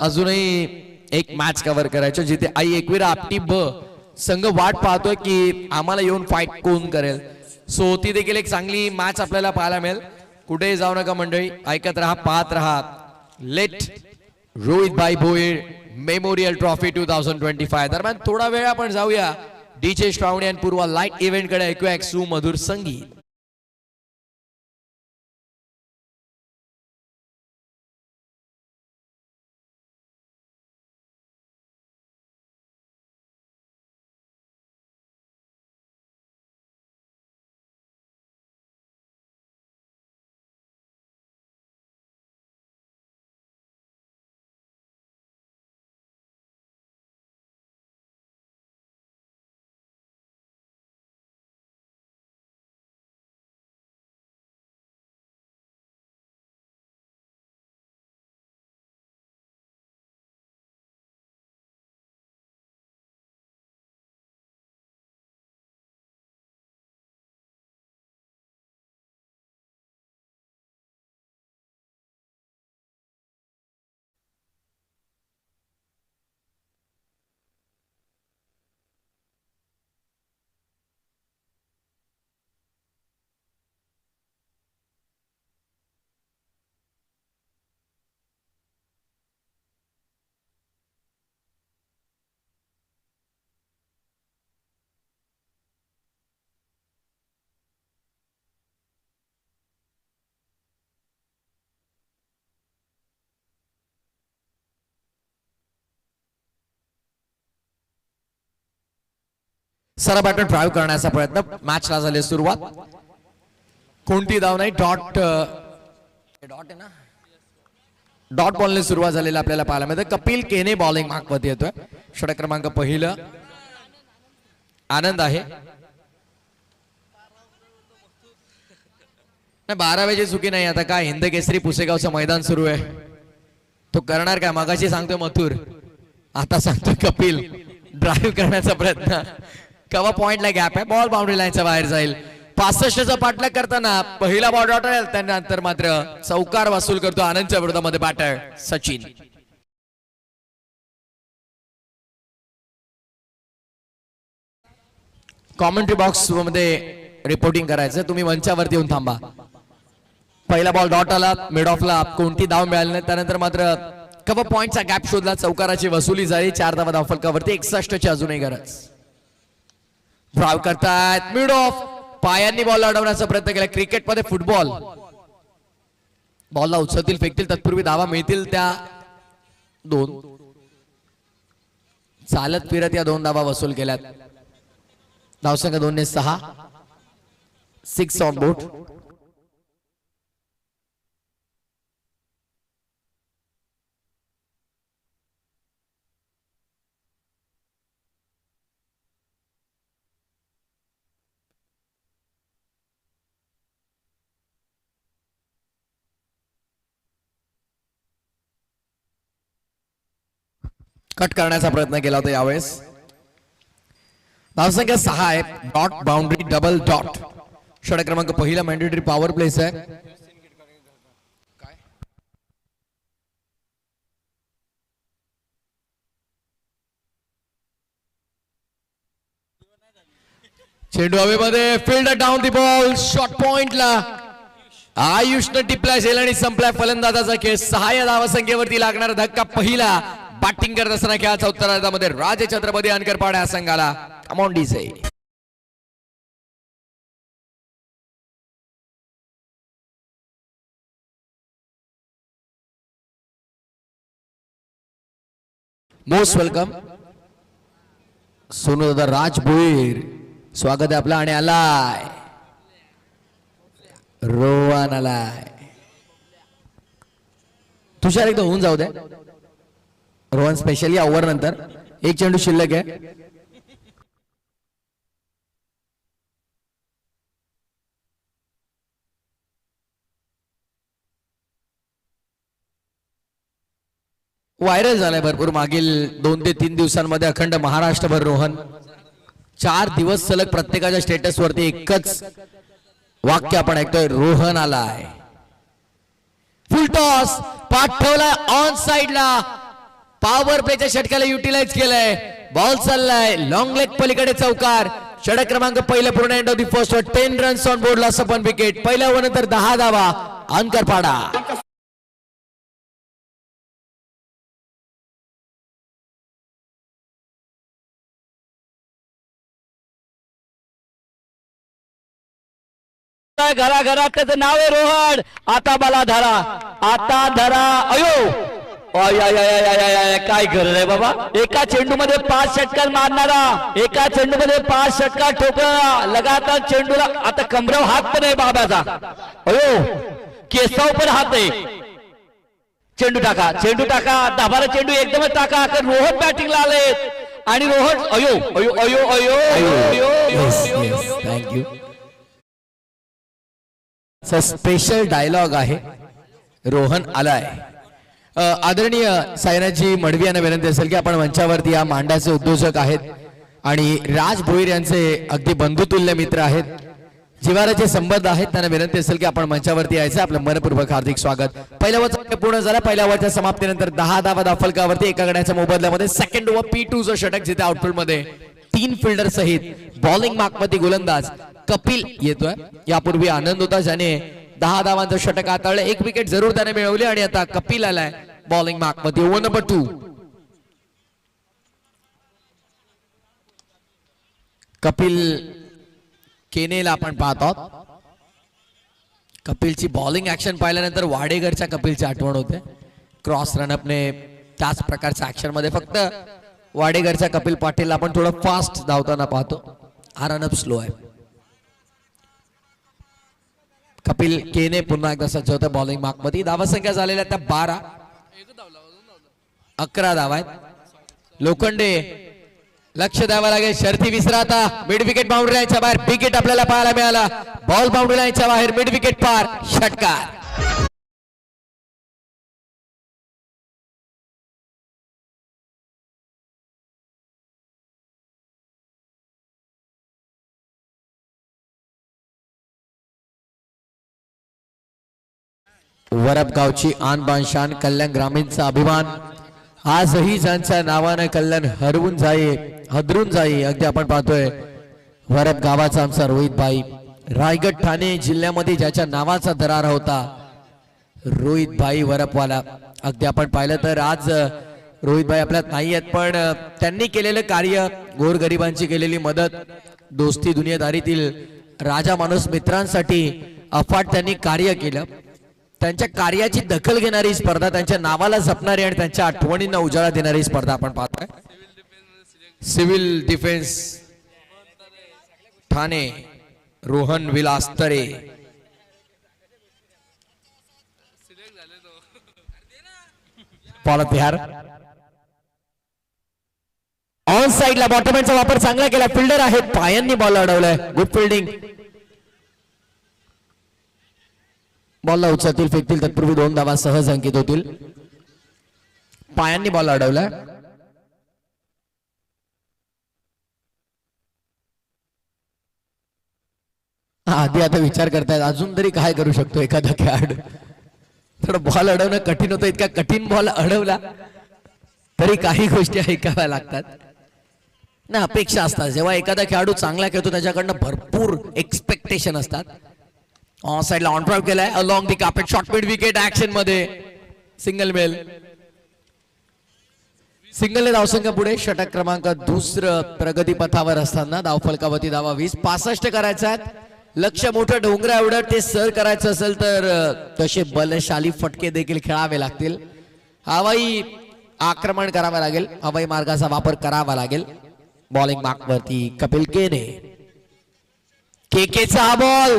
अजूनही एक मॅच कव्हर करायचं जिथे आई एकवीर आपटी ब संघ वाट पाहतोय की आम्हाला येऊन फाईट कोण करेल. सो ती देखील एक चांगली मॅच आपल्याला पाहायला मिळेल. कुठेही जाऊ नका मंडळी, ऐकत राहा, पाहत राहा. लेट रोहित भाई भोईर मेमोरियल ट्रॉफी 2025 दरम्यान थोडा वेळ आपण जाऊया डीजे श्रावणी आणि पूर्वा लाईट इव्हेंट कडे. ऐकूया एक सुमधुर संगीत. सरा बॅटर ड्राईव्ह करण्याचा प्रयत्न. मॅचला झाली सुरुवात. कोणती धाव नाही. डॉट आहे ना, डॉट बॉलने सुरुवात झालेली आपल्याला पाहायला मिळते. कपिल केने बॉलिंग मार्कवरती येतोय. षटक क्रमांक पहिलं आनंद आहे. 12वेची चुकी नाही. आता काय हिंद केसरी पुसेगावचं मैदान सुरू आहे. तो करणार काय. मगाशी सांगतोय मथुर, आता सांगतोय कपिल. ड्राईव्ह करण्याचा प्रयत्न कवा पॉइंटला गॅप आहे, बॉल बाउंड्री लाईनच्या बाहेर जाईल. 65चा पाठलाग करताना पहिला बॉल डॉट आहे, त्यानंतर मात्र चौकार वसूल करतो आनंदच्या विरोधामध्ये बॅटर सचिन. कॉमेंट्री बॉक्स मध्ये रिपोर्टिंग करायचं, तुम्ही मंचावरती येऊन थांबा. पहिला बॉल डॉट आला, मिड ऑफला कोणती धाव मिळाली नाही, त्यानंतर मात्र कवा पॉइंटचा गॅप शोधला, चौकाराची वसुली झाली. 4 धावा धावफलकावरती 61ची अजूनही गरज. ड्राइव्ह करतायत मिड ऑफ, पायांनी बॉल अडवण्याचा प्रयत्न केला. क्रिकेटमध्ये फुटबॉल बॉलला उचलतील फेकतील तत्पूर्वी धावा मिळतील त्या 2. चालत फिरत या 2 धावा वसूल केल्यात. धावसंख्या 2 ने 6, 6 ऑन बोर्ड. कट करण्याचा प्रयत्न केला होता यावेळेस. धावसंख्या 6 आहे. Dot boundary double dot. षटक क्रमांक पहिला मॅन्डेटरी पॉवर प्लेस आहे. चेंडू हवेमध्ये, fielder down the ball, short पॉइंटला आयुषनं टिपला झेल आणि संपलाय फलंदाजाचा खेळ. 6 या धावसंख्येवरती लागणारा धक्का पहिला. बॅटिंग करत असताना खेळाच्या उत्तरार्धामध्ये राजे छत्रपती अनकरपाडा या संघाला come on DJ. Most welcome Sonu दादा राज भोईर, स्वागत आहे आपलं. आणि आलाय रोहन आलाय. तुषार एकदा होऊन जाऊ दे. रोहन स्पेशल या ओव्हर नंतर 1 चेंडू शिल्लक आहे. व्हायरल झालाय भरपूर मागील 2 ते 3 दिवसांमध्ये अखंड महाराष्ट्रभर रोहन. 4 दिवस सलग प्रत्येकाच्या स्टेटस वरती एकच वाक्य आपण ऐकतोय, रोहन आलाय. फुल टॉस, पाठ ठेवलाय ऑन साइडला, पॉवर प्लेच्या षटकाला युटिलाइज केलंय. बॉल चाललाय लॉंग लेग पलीकडे चौकार. षटक क्रमांक पहिला पूर्ण end of the first over. 10 runs on board, loss of 1 wicket. पहिल्या ओव्हर नंतर 10 धावा अनकरपाडा. घराघरात त्याचं नाव आहे रोहन. आता मला धरा, आता धरा. अयो काय गरज आहे बाबा. एका चेंडू मध्ये 5 षटकार मारणारा, एका चेंडू मध्ये 5 षटकार ठोकणारा. लगातार चेंडूला आता कमराव हात पण आहे बाबाचा. अयो केसाव पण हात आहे. चेंडू टाका, चेंडू टाका, 10 चेंडू एकदमच टाका. कारण रोहन बॅटिंगला आले आणि रोहन अयो अयो अयो अयो अयो. थँक्यू. स्पेशल डायलॉग आहे, रोहन आलाय. आदरणीय सायनाजी मडवी यांना विनंती असेल की आपण मंचावरती या मांडाचे उद्योजक आहेत आणि राज भोईर यांचे अगदी बंधुतुल्य मित्र आहेत, जिव्हाळ्याचे संबंध आहेत. त्यांना विनंती असेल की आपण मंचावरती यायचं. आपलं मनपूर्वक हार्दिक स्वागत. पहिल्या ओव्हर पूर्ण झाला. पहिल्या ओव्हरच्या समाप्तीनंतर 10 धावा धावफलकावरती एका गड्याच्या मोबदल्यामध्ये. सेकंड ओव्हर P2 षटक, जिथे आउटफील्ड मध्ये 3 फिल्डर सहित बॉलिंग मार्कमध्ये गोलंदाज कपिल येतोय. यापूर्वी आनंद होता ज्याने 10 धावांचं षटक हाताळलं. 1 विकेट जरूर त्याने मिळवली आणि आता कपिल आलाय बॉलिंग मार्कमध्ये. Over number 2. कपिल केनेला आपण पाहत आहोत. कपिलची बॉलिंग ऍक्शन पाहिल्यानंतर वाडेकरच्या कपिलची आठवण होते. क्रॉस रनअपने त्याच प्रकारच्या ऍक्शन मध्ये फक्त वाडेकरच्या कपिल पाटील आपण थोडं फास्ट धावताना पाहतो. हा रनअप स्लो आहे. कपिल केने पुन्हा एकदा सज्ज होता बॉलिंग मार्क मध्ये. धावसंख्या झालेल्या त्या 12, 11 धावा आहेत. लोखंडे लक्ष द्यावं लागेल. शर्ती विसरा आता. मिड विकेट बाउंड्री लाईनच्या बाहेर विकेट आपल्याला पाहायला मिळाला. बॉल बाउंड्री लाईनच्या बाहेर, मिड विकेट पार, षटकार. वरप गावची आन बान शान कल्याण ग्रामीणचा अभिमान आजही ज्यांच्या नावाने कल्याण हरवून हदरून जाई अगदी आपण पाहतोय वरप गावाचा आमचा रोहित भाई रायगड ठाणे जिल्ह्यामध्ये ज्याच्या नावाचा दरार होता रोहित भाई वरपवाला अगदी आपण पाहिलं तर आज रोहित भाई आपल्यात नाही आहेत पण त्यांनी केलेलं कार्य गोरगरिबांची केलेली मदत दोस्ती दुनियादारीतील राजा माणूस मित्रांसाठी अफाट त्यांनी कार्य केलं त्यांच्या कार्याची दखल घेणारी स्पर्धा त्यांच्या नावाला जपणारी आणि त्यांच्या आठवणींना उजाळा देणारी स्पर्धा आपण पाहतोय सिव्हिल डिफेन्स ठाणे रोहन विलास तरे तयार ऑन साइडला बॉटमॅनचा वापर चांगला केला फिल्डर आहेत पायांनी बॉल अडवलाय गुड फिल्डिंग बॉलला उचलतील फेकतील तत्पूर्वी 2 धावा सहज अंकित होतील पायांनी बॉल अडवलाय आधी आता विचार करतायत अजून तरी काय करू शकतो एखादा खेळाडू थोडं बॉल अडवणं कठीण होतं इतका कठीण बॉल अडवला तरी काही गोष्टी ऐकाव्या लागतात ना अपेक्षा असतात जेव्हा एखादा खेळाडू चांगला खेळतो त्याच्याकडनं भरपूर एक्सपेक्टेशन असतात ऑन साइडला ऑन ड्राइव्ह केलाय along the carpet short mid wicket action मध्ये सिंगल मेल सिंगल धावसंख्या पुढे षटक क्रमांक दुसरं प्रगती पथावर असताना धावफलकावरती धावा 20 65 करायचा आहेत लक्ष मोठं डोंगरा एवढं ते सर करायचं असेल तर तसे बलशाली फटके देखील खेळावे लागतील हवाई आक्रमण करावं लागेल हवाई मार्गाचा वापर करावा लागेल बॉलिंग मार्कवरती कपिल केने केकेचा बॉल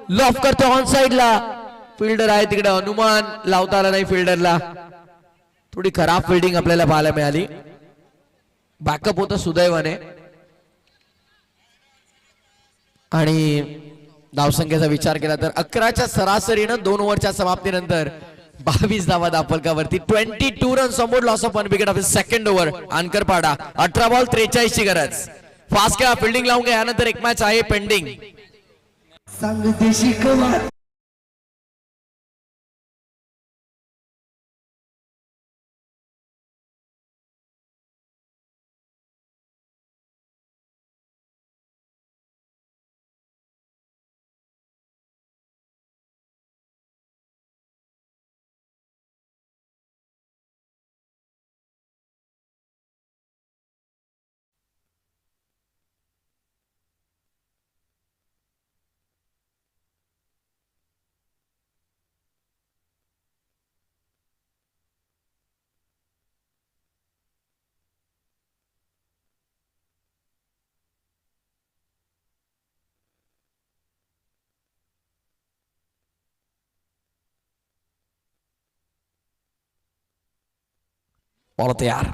लॉफ करतो ऑन साइडला फिल्डर आहे तिकडे अनुमान लावता आला नाही फिल्डरला थोडी खराब फिल्डिंग आपल्याला पाहायला मिळाली बॅकअप होतं सुदैवाने आणि धावसंख्येचा विचार केला तर 11च्या सरासरीनं 2 ओव्हरच्या समाप्तीनंतर 22 धावा धावफलकावरती 22 runs on board loss of 1 wicket of second over Ankarpada 18 ball 43 ची गरज फास्ट खेळा फिल्डिंग लावून घ्या यानंतर एक मॅच आहे पेंडिंग सांगते शिकवा बॉल तयार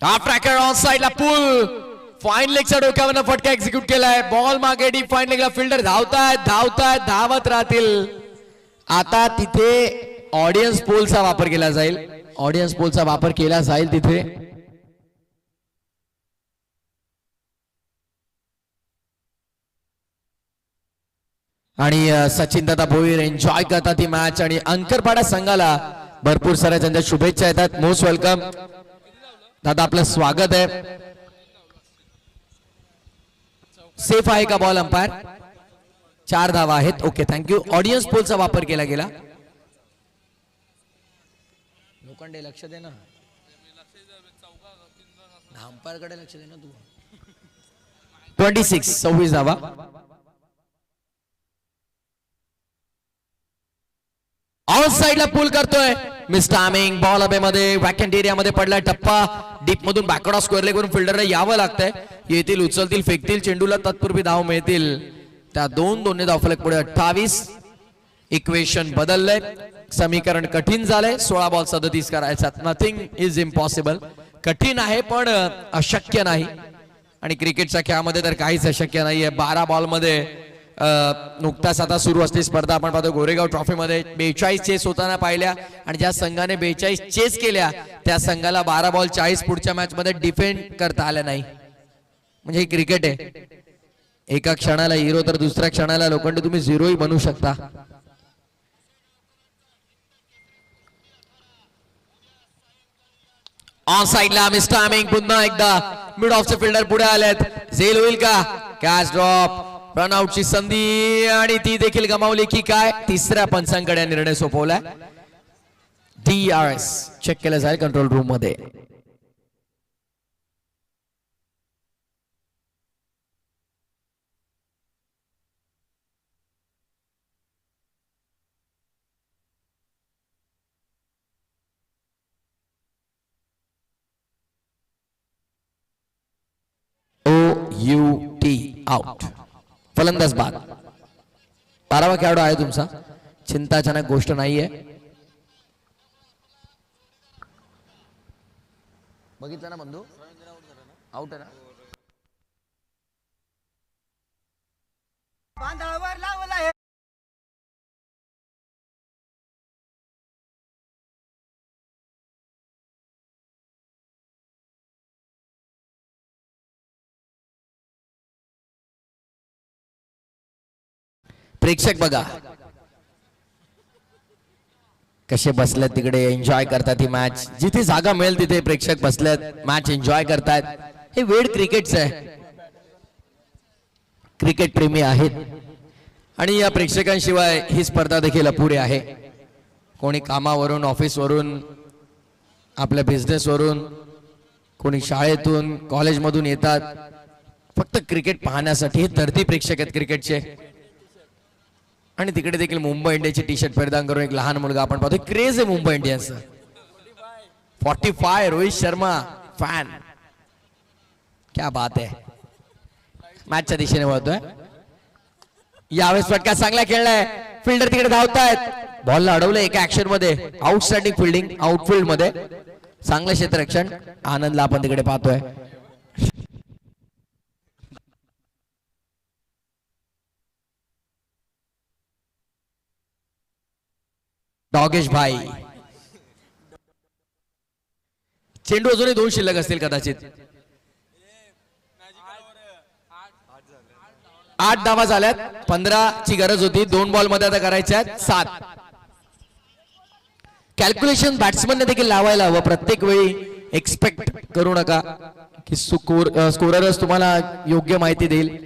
हा ट्रॅकर ऑन साइडला पुल फाईन लेगच्या डोक्यावर फटका एक्झिक्यूट केलाय बॉल मागे डीप फाईन लेगला फिल्डर धावतायत धावत राहतील आता तिथे ऑडियन्स पोलचा वापर केला जाईल ऑडियन्स पोलचा वापर केला जाईल तिथे आणि सचिन दादा भोईर एन्जॉय करतात ती मॅच आणि अंकरपाडा संघाला भरपूर साऱ्या त्यांच्या शुभेच्छा येतात मोस्ट वेलकम दादा आपलं स्वागत आहे सेफ आहे का बॉल अंपायर 4 धावा आहेत ओके थँक्यू ऑडियन्स पोलचा वापर केला गेला लोखंडे लक्ष दे ना अंपायर कडे लक्ष दे ना तू 26 धावा ऑन साइडला पुल करतोय मिस टायमिंग बॉल हवेमध्ये वॅकंट एरियामध्ये पडलाय टप्पा डीप मधून बॅकवर्ड स्क्वेअर लेग वरून फिल्डरला यावं लागतंय येतील उचलतील फेकतील चेंडूला तत्पूर्वी धाव मिळतील त्या 2-2 धावफलक पुढे 28 इक्वेशन बदललंय समीकरण कठीण झालंय 16 बॉल 37 करायचा नथिंग इज इम्पॉसिबल कठीण आहे पण अशक्य नाही आणि क्रिकेटच्या खेळामध्ये तर काहीच अशक्य नाहीये 12 बॉल मध्ये नुकताच आता सुरू असलेली स्पर्धा आपण पाहतो गोरेगाव ट्रॉफी मध्ये 42 चेस होताना पाहिल्या आणि ज्या संघाने 42 चेस केल्या त्या संघाला 12 बॉल 40 पुढच्या मॅच मध्ये डिफेंड करता आलं नाही म्हणजे हे क्रिकेट आहे एका क्षणाला हिरो तर दुसऱ्या क्षणाला लोखंड तुम्ही झिरोही बनू शकता ऑन साइडला मिस टायमिंग. पुन्हा एकदा मिड ऑफचे फिल्डर पुढे आलेत. झेल होईल का? Catch drop. रनआउटची संधी आणि ती देखील गमावली की काय? तिसऱ्या पंचांकडे निर्णय सोपवलाय. DRS चेक केलं जाईल कंट्रोल रूम मध्ये. OUT out. फलंदाज बाद. 12वा खेळाडू आहे तुमचा. चिंताजनक गोष्ट नाहीये. बघितलं ना बंधू? आउट आहे ना? बांधावर लावला हे प्रेक्षक बघा कसे बसलेत तिकडे. एन्जॉय करतात ही मॅच. जिथे जागा मिळेल तिथे प्रेक्षक बसलेत, मॅच एन्जॉय करतात. हे वेळ क्रिकेटचं आहे. क्रिकेट प्रेमी आहेत आणि या प्रेक्षकांशिवाय ही स्पर्धा देखील अपुरी आहे. कोणी कामावरून, ऑफिसवरून, आपल्या बिझनेसवरून, कोणी शाळेतून, कॉलेजमधून येतात फक्त क्रिकेट पाहण्यासाठी. हे तरती प्रेक्षक आहेत क्रिकेटचे. आणि तिकडे देखील मुंबई इंडियन्सचे टी शर्ट परिधान करून एक लहान मुलगा आपण पाहतोय. क्रेज आहे मुंबई इंडियन्सचं. 45 रोहित शर्मा फॅन. क्या बात आहे. मॅचच्या दिशेने वळतोय. यावेळेस फटका चांगला खेळलाय. फिल्डर तिकडे धावतायत. बॉलला अडवलं एका ऍक्शन मध्ये. आउटस्टँडिंग फिल्डिंग आउटफील्ड मध्ये. चांगलं क्षेत्ररक्षण. आनंदला आपण तिकडे पाहतोय. डॉगेश भाई. चेंडू अजूनही 2 शिल्लक असतील कदाचित. 8 धावा झाल्यात. 15 ची गरज होती. 2 बॉल मध्ये आता करायच्या आहेत 7. कॅल्क्युलेशन बॅट्समनने देखील लावायला हवं. प्रत्येक वेळी एक्सपेक्ट करू नका की स्कोररच तुम्हाला योग्य माहिती देईल.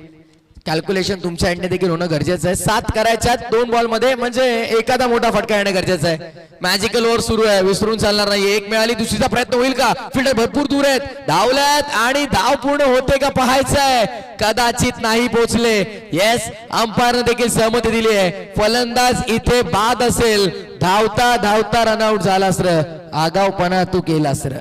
कॅल्क्युलेशन तुमच्या एंडने देखील होणं गरजेचं आहे. 7 करायच्यात 2 बॉल मध्ये, म्हणजे एखादा मोठा फटका येणं गरजेचं आहे. मॅजिकल ओव्हर सुरू आहे, विसरून चालणार नाही. एक मिळाली, दुसरीचा प्रयत्न होईल का? फिल्डर भरपूर दूर आहेत. धावल्यात आणि धाव पूर्ण होते का पाहायचंय. कदाचित नाही पोहोचले. येस, अंपायरने देखील सहमती दिली आहे. फलंदाज इथे बाद असेल. धावता धावता रनआउट झाला सर. आगाऊपणा तू केला sir.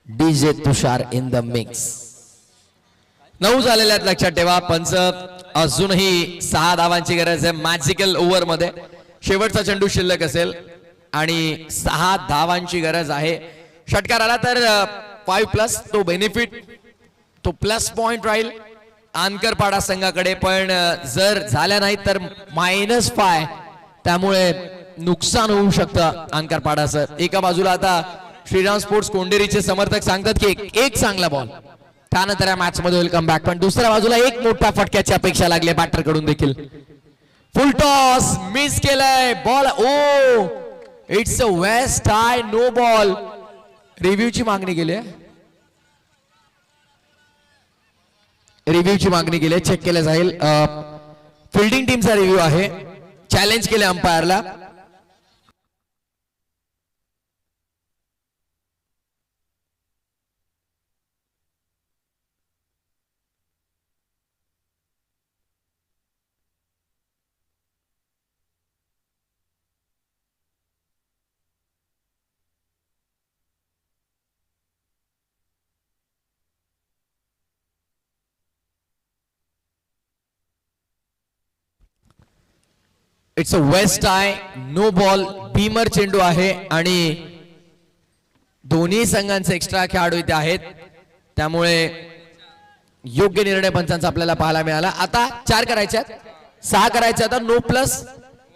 DJ Tushar in the mix. 9 झालेल्या आहेत लक्षात ठेवा. पंच अजूनही 6 धावांची गरज आहे मॅजिकल ओव्हर मध्ये. शेवटचा चेंडू शिल्लक असेल आणि 6 धावांची गरज आहे. षटकार आला तर 5+ तो बेनिफिट, तो प्लस पॉइंट राहील आनकरपाडा संघाकडे. पण जर झाल्या नाही तर -5. त्यामुळे नुकसान होऊ शकतं आनकरपाडाचं. एका बाजूला आता श्रीराम स्पोर्ट्स कोंडेरीचे समर्थक सांगतात की एक चांगला बॉल, त्यानंतर या मॅच मध्ये होईल कमबॅक. पण दुसऱ्या बाजूला एक मोठा फटक्याची अपेक्षा लागली बॅटर कडून देखील. फुल टॉस मिस केलाय ball. Oh, it's a waist tie, no ball. रिव्ह्यूची मागणी केली आहे. रिव्ह्यूची मागणी केली, चेक केलं जाईल. फिल्डिंग टीमचा रिव्ह्यू आहे. चॅलेंज केले अंपायरला. इट्स अ वेस्ट आहे, नो बॉल, बीमर चेंडू आहे आणि दोन्ही संघांचे एक्स्ट्रा खेळाडू इथे आहेत, त्यामुळे योग्य निर्णय पंचांचा आपल्याला पाहायला मिळाला. आता 4 करायच्यात, 6 करायच्या, आता नो प्लस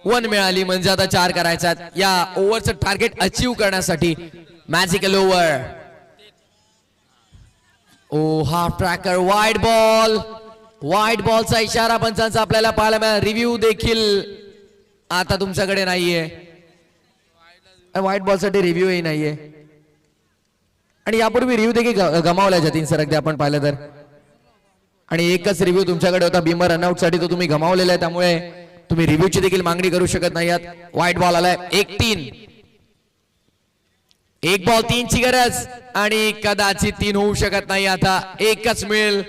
1 मिळाली म्हणजे आता 4 करायच्यात. या ओव्हरचं टार्गेट अचीव करण्यासाठी magical over. Oh half tracker, wide ball, wide बॉलचा इशारा पंचांचा आपल्याला पाहायला मिळाला. रिव्ह्यू देखील आता तुमच्याकडे नाहीये, वाईट बॉलसाठी रिव्ह्यूही नाहीये आणि यापूर्वी रिव्ह्यू देखील गमावल्या जतीन सर अगदी आपण पाहिलं तर, आणि एकच रिव्ह्यू तुमच्याकडे होता बीमर रनआउट साठी, तो तुम्ही गमावलेला आहे, त्यामुळे तुम्ही रिव्ह्यूची देखील मागणी करू शकत नाही आहात. वाईट बॉल आलाय, 1-3, 1 बॉल 3 ची गरज आणि कदाचित 3 होऊ शकत नाही, आता एकच मिळेल.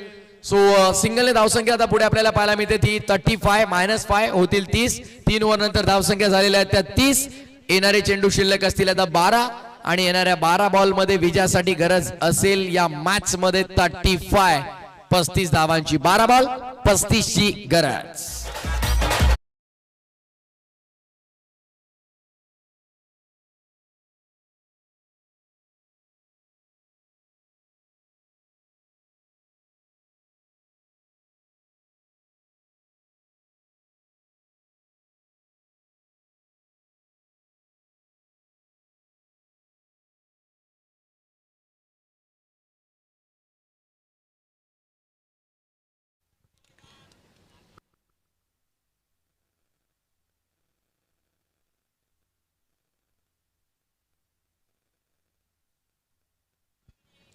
सो सिंगलने धावसंख्या आता पुढे आपल्याला पाहायला मिळते ती 35 -5 होतील 30. 3 ओव्हर नंतर धावसंख्या झालेल्या आहेत त्या 30. येणारे चेंडू शिल्लक असतील आता 12 आणि येणाऱ्या 12 बॉल मध्ये विजयासाठी गरज असेल या मॅच मध्ये 35 धावांची. 12 बॉल 35 ची गरज.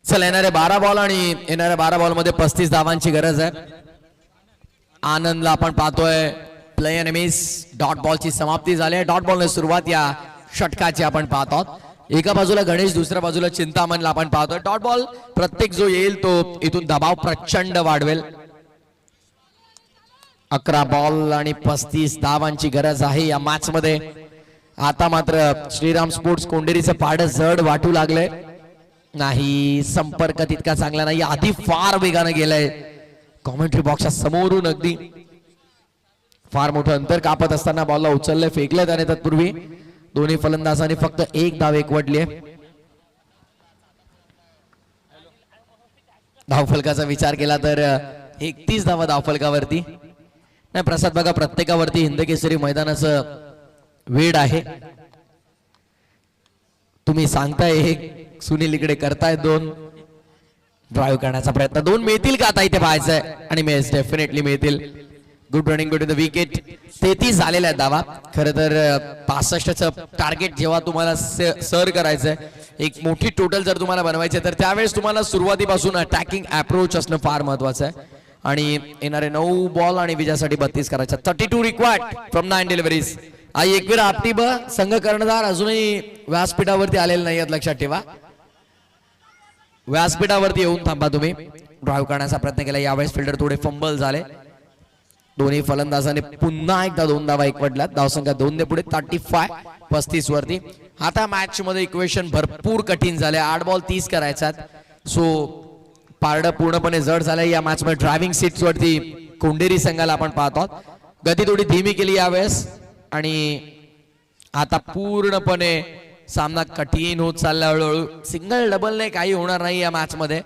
चला येणारे 12 बॉल आणि येणाऱ्या 12 बॉल मध्ये 35 धावांची गरज आहे. आनंदला आपण पाहतोय प्ले एंड मिस, डॉट बॉलची समाप्ती झाली आहे. डॉट बॉलने सुरुवात या षटकाची आपण पाहत आहोत. एका बाजूला गणेश, दुसऱ्या बाजूला चिंतामणला आपण पाहतोय. डॉट बॉल प्रत्येक जो येईल तो इथून दबाव प्रचंड वाढवेल. 11 बॉल आणि 35 धावांची गरज आहे या मॅच मध्ये. आता मात्र श्रीराम स्पोर्ट्स कोंडेरीचं पाड जड वाटू लागलंय. नाही, संपर्क तितका चांगला नाही, आधी फार वेगाने गेलाय. कॉमेंट्री बॉक्सच्या समोरून अगदी फार मोठं अंतर कापत असताना बॉलला उचललंय, फेकलंय त्याने. तत्पूर्वी दोन्ही फलंदाजांनी फक्त 1 धाव एकवटली आहे. धावफलकाचा विचार केला तर 31 धावा धावफलकावरती. नाही प्रसाद, बघा प्रत्येकावरती हिंदकेसरी मैदानाचं वेळ आहे. तुम्ही सांगताय एक, सुनील इकडे करताय 2, ड्राईव्ह करण्याचा प्रयत्न, 2 मिळतील का आता इथे पाहायचंय आणि मेस डेफिनेटली मिळतील. Good running, good in the wicket. 33 झालेल्या धावा. खरं तर 65चं टार्गेट जेव्हा तुम्हाला सर करायचंय, एक मोठी टोटल जर तुम्हाला बनवायचे तर त्यावेळेस तुम्हाला सुरुवातीपासून अटॅकिंग अप्रोच असणं फार महत्वाचं आहे. आणि येणारे 9 बॉल आणि विजयासाठी 32 करायच्या. 32 रिक्वायर्ड फ्रॉम 9 डिलिव्हरीज. आई एकवीर आपटी संघ कर्णधार अजूनही व्यासपीठावरती आलेले नाही आहेत, लक्षात ठेवा. व्यासपीठावरती येऊन थांबा तुम्ही. ड्राईव्ह करण्याचा प्रयत्न केला, यावेळेस फिल्डर थोडे फंबल झाले. दोन्ही फलंदाजांनी पुन्हा एकदा 2 धावा एकवटल्यात. धावसंख्या 2 ने पुढे 35 वरती. आता मॅच मध्ये इक्वेशन भरपूर कठीण झाले. 8 बॉल 30 करायच्यात. सो पारडं पूर्णपणे जड झालंय या मॅच मध्ये. ड्रायव्हिंग सीट्स वरती कोंडेरी संघाला आपण पाहतो. गती थोडी धीमी केली यावेळेस आणि आता पूर्णपणे सामना कठीण होत चालला हळूहळू. सिंगल डबल ने काही होणार नाही या मॅच मध्ये.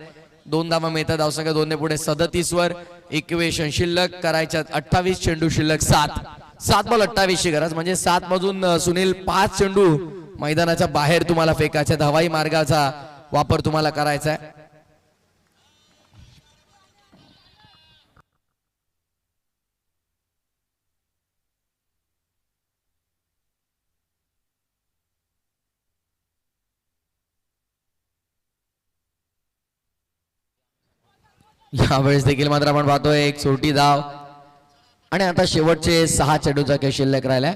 2 धावा मिळतात. धावसंख्या 2 ने पुढे 37 वर. इक्वेशन शिल्लक करायच्या 28 चेंडू शिल्लक 7 बॉल 28 ची गरज, म्हणजे 7 मधून सुनील 5 चेंडू मैदानाच्या बाहेर तुम्हाला फेकायचे. हवाई मार्गाचा वापर तुम्हाला करायचा आहे. यावेळेस देखील मात्र आपण पाहतोय एक छोटी धाव आणि आता शेवटचे 6 चेंडूचा काही शिल्लक राहिलाय.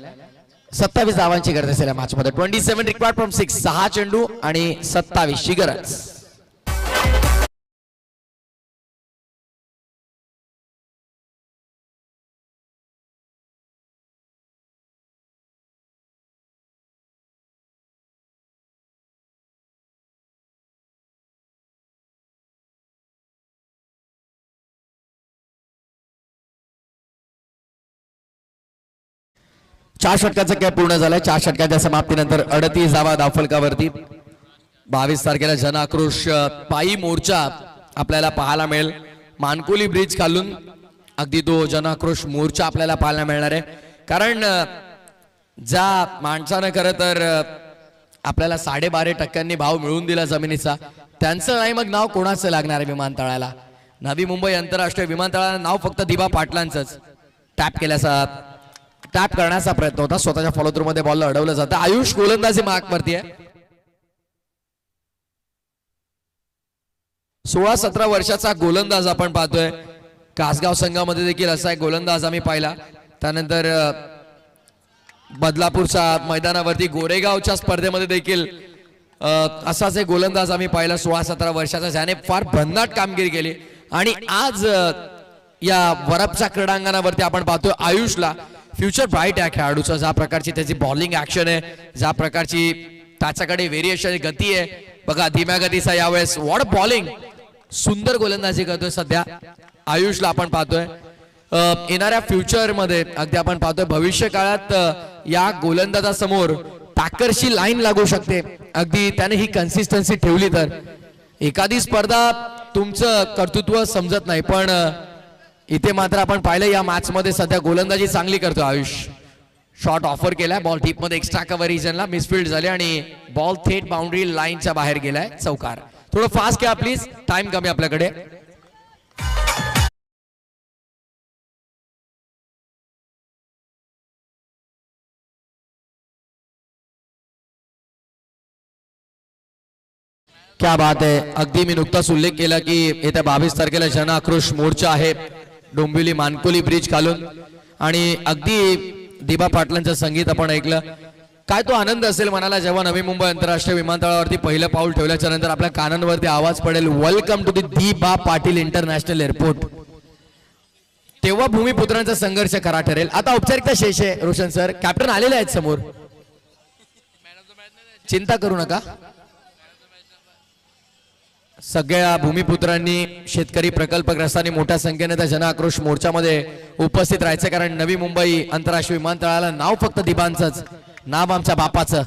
27 धावांची गरज असेल या मॅच मध्ये. 27 रिक्वायर्ड फ्रॉम 6. 6 चेंडू आणि 27 ची गरज. 4 षटकाचं काय पूर्ण झालंय. 4 षटकाच्या समाप्तीनंतर 38 धावा धावफलकावरती. 22 तारखेला जन आक्रोश पायी मोर्चा आपल्याला पाहायला मिळेल. मानकोली ब्रिज खालून अगदी तो जन आक्रोश मोर्चा आपल्याला पाहायला मिळणार आहे. कारण ज्या माणसानं खरं तर आपल्याला 12.5% भाव मिळवून दिला जमिनीचा, त्यांचं नाही मग नाव कोणाचं लागणार आहे विमानतळाला. नवी मुंबई आंतरराष्ट्रीय विमानतळाला नाव फक्त दिबा पाटलांचंच. टॅप करण्याचा प्रयत्न होता. स्वतःच्या फॉलो थ्रू मध्ये बॉल अडवलं जातं. आयुष गोलंदाजी मार्कवरती आहे. 16-17 वर्षाचा गोलंदाज आपण पाहतोय. कासगाव संघामध्ये देखील असा एक गोलंदाज आम्ही पाहिला. त्यानंतर बदलापूरच्या मैदानावरती गोरेगावच्या स्पर्धेमध्ये देखील असाच एक गोलंदाज आम्ही पाहिला 16-17 वर्षाचा, ज्याने फार भन्नाट कामगिरी केली. आणि आज या वरपच्या क्रीडांगणावरती आपण पाहतोय आयुषला फ्युचर ब्राईट आहे खेळाडूचं. ज्या प्रकारची त्याची बॉलिंग ऍक्शन आहे, ज्या प्रकारची त्याच्याकडे व्हेरिएशन गती आहे बघा, धीम्या गतीचा यावेळेस. वॉट बॉलिंग, सुंदर गोलंदाजी करतोय सध्या आयुषला आपण पाहतोय. येणाऱ्या फ्युचर मध्ये अगदी आपण पाहतोय भविष्य काळात या गोलंदाजासमोर पॅकर्सची लाईन लागू शकते. अगदी त्याने ही कन्सिस्टन्सी ठेवली तर. एखादी स्पर्धा तुमचं कर्तृत्व समजत नाही, पण इथे मात्र आपण पाहिलं या मॅच मध्ये सध्या गोलंदाजी चांगली करतो आयुष. शॉट ऑफर केलाय, बॉल डीप मध्ये एक्स्ट्रा कव्हर रिजनला मिसफिल्ड झाले आणि बॉल थेट बाउंड्री लाईनच्या बाहेर गेलाय. चौकार. थोडं फास्ट घ्या प्लीज, टाइम कमी आपल्याकडे. क्या बात आहे. अगदी मी नुकताच उल्लेख केला की येत्या 22 तारखेला जन आक्रोश मोर्चा आहे डोंबिवली मानकोली ब्रिज खालून. आणि अगदी दिबा पाटलांचं संगीत आपण ऐकलं. काय तो आनंद असेल मनाला जेव्हा नवी मुंबई आंतरराष्ट्रीय विमानतळावरती पहिलं पाऊल ठेवल्याच्या नंतर आपल्या कानांवरती आवाज पडेल, वेलकम टू दी दिबा पाटील इंटरनॅशनल एअरपोर्ट. तेव्हा भूमिपुत्रांचा संघर्ष खरा ठरेल. आता औपचारिकता शेष आहे. रोशन सर, कॅप्टन आलेले आहेत समोर, चिंता करू नका. सगळ्या भूमिपुत्रांनी, शेतकरी प्रकल्पग्रस्तांनी मोठ्या संख्येने त्या जन आक्रोश मोर्चामध्ये उपस्थित राहायचं. कारण नवी मुंबई आंतरराष्ट्रीय विमानतळाला नाव फक्त दिबांचंच, नाव आमच्या बापाचं.